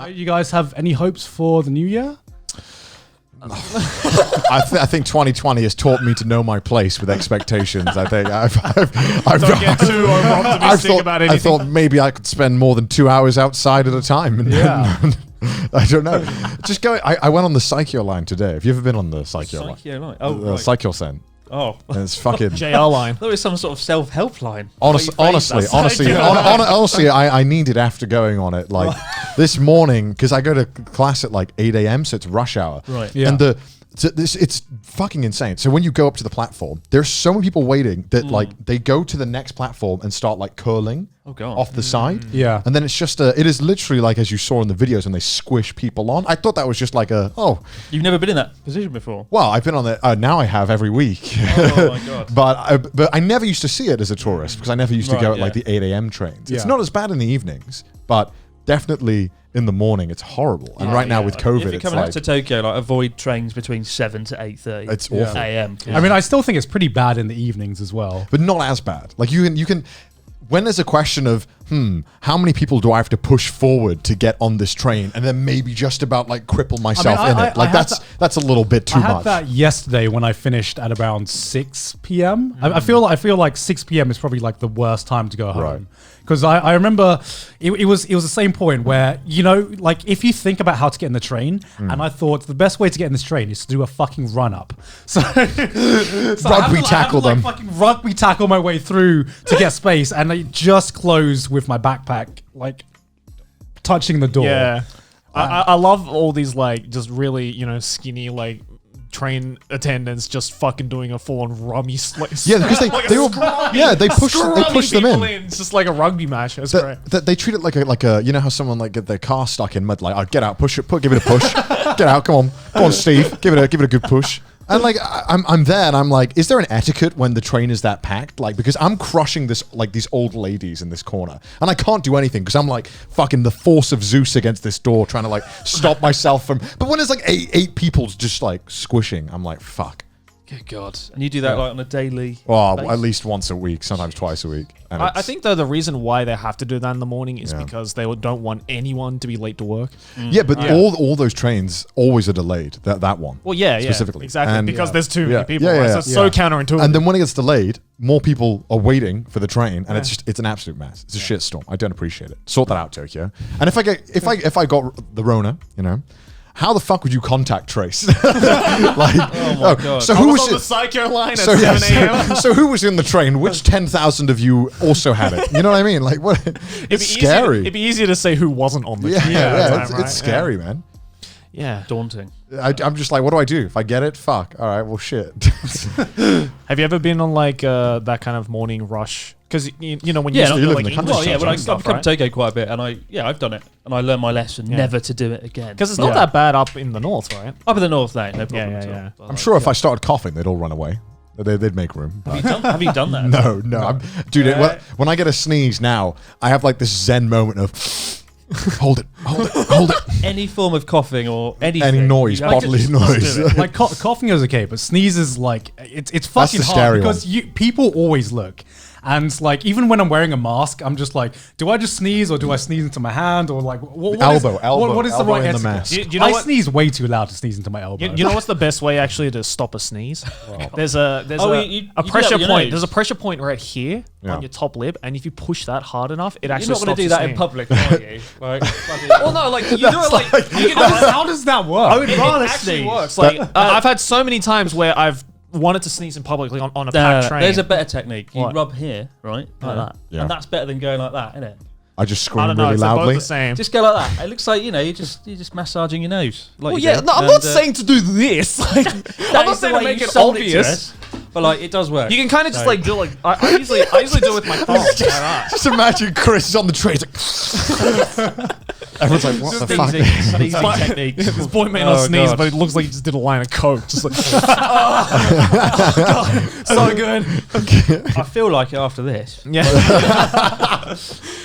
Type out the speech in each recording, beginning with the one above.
You guys have any hopes for the new year? I think 2020 has taught me to know my place with expectations. I think I've Don't get too over-optimistic about anything. I thought maybe I could spend more than 2 hours outside at a time. And I don't know. Just go. I went on the Psycho line today. Have you ever been on the Psycho line? Oh, The right. Psycho Sen. Oh. And it's fucking JR line. There was some sort of self-help line. honestly, I need it after going on it. Like this morning, because I go to class at like 8 a.m., so it's rush hour. Right. Yeah. And it's fucking insane. So when you go up to the platform, there's so many people waiting that like they go to the next platform and start like curling off the side. Yeah. And then it's just it is literally like as you saw in the videos when they squish people on. I thought that was just like You've never been in that position before? well, I've been on it. Now I have every week. Oh my God. But I never used to see it as a tourist because I never used to go at like the 8 a.m. trains. It's Yeah. not as bad in the evenings, but definitely in the morning it's horrible. And right now with COVID, if you're it's coming like out to Tokyo, like avoid trains between 7 to 8:30. it's awful. a.m. I mean, I still think it's pretty bad in the evenings as well. But not as bad. Like you can when there's a question of how many people do I have to push forward to get on this train, and then maybe just about like cripple myself in it. Like that's a little bit too I had much. that yesterday when I finished at around 6 p.m. I feel like 6 p.m. is probably like the worst time to go home. Right. Because I remember it was the same point where, you know, like if you think about how to get in the train, and I thought the best way to get in this train is to do a fucking run up. So, Rugby tackle them. Fucking rugby tackle my way through to get space, and it just closed with my backpack like touching the door. Yeah. I love all these like just really, you know, skinny like train attendants just fucking doing a full-on rummy slice. Yeah, because they push them in. It's just like a rugby match. That's great. They treat it like a you know how someone like get their car stuck in mud, like get out, give it a push, get out, come on Steve, give it a good push. And like I'm there and I'm like, is there an etiquette when the train is that packed? Like, because I'm crushing these old ladies in this corner and I can't do anything because I'm like fucking the force of Zeus against this door trying to like stop myself from. But when it's like eight people just like squishing, I'm like, fuck. Good God. And you do that like on a daily Well, basis? at least once a week, sometimes twice a week. And I think though the reason why they have to do that in the morning is because they don't want anyone to be late to work. yeah, but all those trains always are delayed. That one. Well, yeah, specifically. exactly, And- because there's too many people. Yeah, right? yeah, So it's yeah. so counterintuitive. And then when it gets delayed, more people are waiting for the train, and it's an absolute mess. It's a shitstorm. I don't appreciate it. Sort that out, Tokyo. And if I got the Rona, you know, how the fuck would you contact Trace? like, my God. So I who was was on the it? Psycho line at So, 7 a.m. so who was in the train? Which 10,000 of you also had it? You know what I mean? Like, what? It's scary. It'd be easier to say who wasn't on the yeah, train. yeah, at the time, it's right? scary, man. Yeah. Daunting. I'm just like, what do I do? If I get it, fuck. All right, well, shit. Have you ever been on like that kind of morning rush? Because you know when you Yeah, used to you do live like in the English countryside, Well, yeah, teaching but and I've come stuff, to Tokyo quite a bit, and I've done it, and I learned my lesson never to do it again. Because it's not that bad up in the north, right? Up in the north, no problem Yeah, at all. yeah. But I'm sure if I started coughing, they'd all run away. They'd make room. Have you done that? No. Dude, when I get a sneeze now, I have like this zen moment of hold it. Any form of coughing or anything. Any noise, you have to bodily just noise. do it. Like coughing is okay, but sneezes like it's fucking the hard scary because people always look. And like even when I'm wearing a mask, I'm just like, do I just sneeze or do I sneeze into my hand or like what is Elbow the elbow right in the etiquette? mask. Do you know I what? sneeze way too loud to sneeze into my elbow. You know what's the best way actually to stop a sneeze? There's a you do that pressure with your point. nose. There's a pressure point right here Yeah. on your top lip, and if you push that hard enough, it You're actually not going stops to do you that in sneezing. public, are you? Like, well, no, like you do it like you can how does that work? I would rather actually sneeze. works. Like I've had so many times where I've wanted to sneeze in public, like on a packed train. There's a better technique. You What? rub here, right, like that, Yeah. and that's better than going like that, isn't it? I just I scream don't know. really It's both loudly. the same. Just go like that. It looks like you're just massaging your nose. Like Well, you yeah, do. no, I'm And, not saying to do this. Like, I'm that not is the saying way to make you it sold to obvious. us, but like it does work. You can kind of just like do like I usually do it with my thumb. like that. Just imagine Chris is on the train. It's like, everyone's like, what the fuck? Sneezing technique. This boy may not Oh, sneeze, God. but it looks like he just did a line of coke. Just like, oh, God, so good. I feel like it after this. Yeah.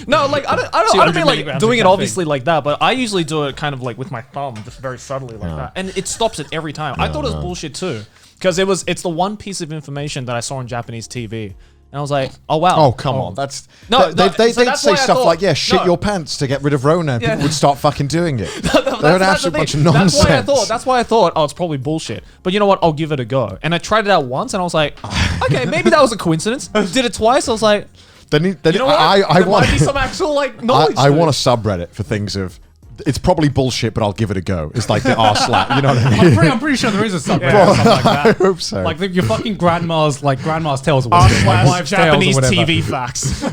No, like I don't 200 mean like milligrams doing of it caffeine. obviously like that, but I usually do it kind of like with my thumb, just very subtly like that, and it stops it every time. I thought it was bullshit too, because it's the one piece of information that I saw on Japanese TV. And I was like, oh wow. Oh, come on. That's No, they'd so that's say why I stuff thought- like, yeah, shit no. your pants to get rid of Rona. Yeah. People would start fucking doing it. They're an That's absolute the bunch thing. of nonsense. That's why I thought, oh, it's probably bullshit. But you know what? I'll give it a go. And I tried it out once, and I was like, okay, maybe that was a coincidence. Did it twice. I was like, You you know what? I there want might be some actual like knowledge. I to want a it. subreddit for things of. It's probably bullshit, but I'll give it a go. It's like the R slap. You know what I mean? I'm pretty sure there is a subreddit or something like I that. hope so. Like your fucking grandma's tales or R whatever, my slash wife's tales or Japanese whatever. TV facts.